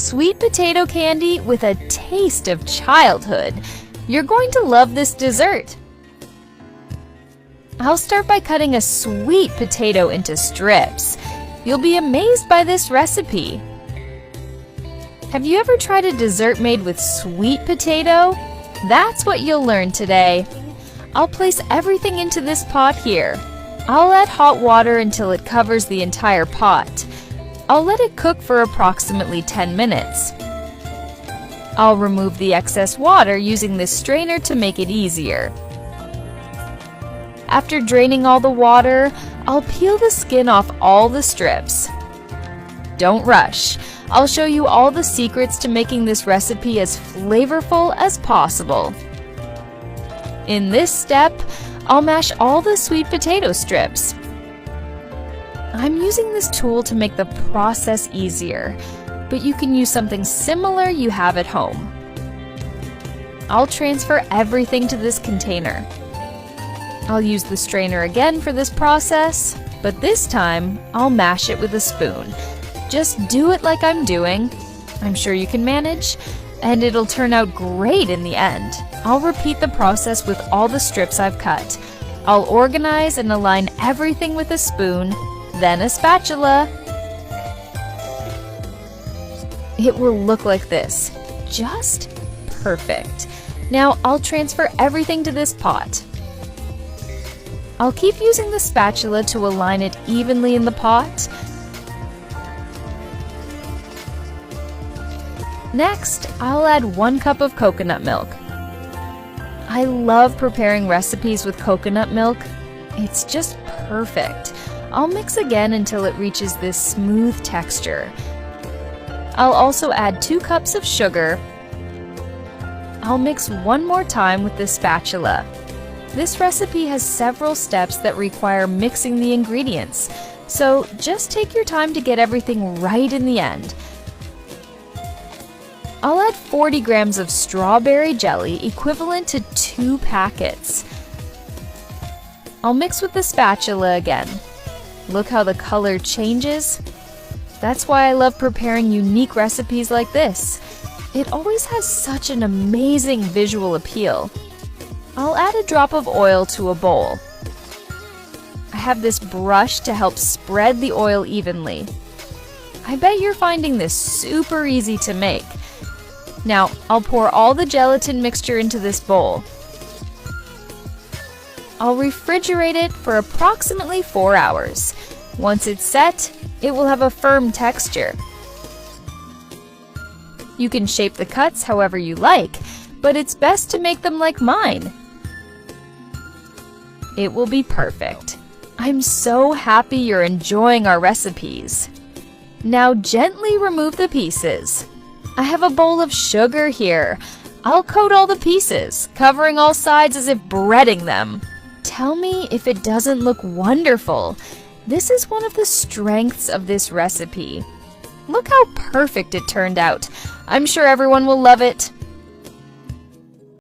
sweet potato candy with a taste of childhood. You're going to love this dessert. I'll start by cutting a sweet potato into strips. You'll be amazed by this recipe. Have you ever tried a dessert made with sweet potato? That's what you'll learn today. I'll place everything into this pot here. I'll add hot water until it covers the entire pot. I'll let it cook for approximately 10 minutes. I'll remove the excess water using this strainer to make it easier. After draining all the water, I'll peel the skin off all the strips. Don't rush. I'll show you all the secrets to making this recipe as flavorful as possible. In this step, I'll mash all the sweet potato strips. I'm using this tool to make the process easier, but you can use something similar you have at home. I'll transfer everything to this container. I'll use the strainer again for this process, but this time I'll mash it with a spoon. Just do it like I'm doing. I'm sure you can manage, and it'll turn out great in the end. I'll repeat the process with all the strips I've cut. I'll organize and align everything with a spoon, then a spatula. It will look like this. Just perfect. Now I'll transfer everything to this pot. I'll keep using the spatula to align it evenly in the pot. Next, I'll add 1 cup of coconut milk. I love preparing recipes with coconut milk. It's just perfect. I'll mix again until it reaches this smooth texture. I'll also add 2 cups of sugar. I'll mix one more time with the spatula. This recipe has several steps that require mixing the ingredients, so just take your time to get everything right in the end. I'll add 40 grams of strawberry jelly, equivalent to 2 packets. I'll mix with the spatula again. Look how the color changes. That's why I love preparing unique recipes like this. It always has such an amazing visual appeal. I'll add a drop of oil to a bowl. I have this brush to help spread the oil evenly. I bet you're finding this super easy to make. Now, I'll pour all the gelatin mixture into this bowl. I'll refrigerate it for approximately 4 hours. Once it's set, it will have a firm texture. You can shape the cuts however you like, but it's best to make them like mine. It will be perfect. I'm so happy you're enjoying our recipes. Now gently remove the pieces. I have a bowl of sugar here. I'll coat all the pieces, covering all sides as if breading them. Tell me if it doesn't look wonderful. This is one of the strengths of this recipe. Look how perfect it turned out. I'm sure everyone will love it.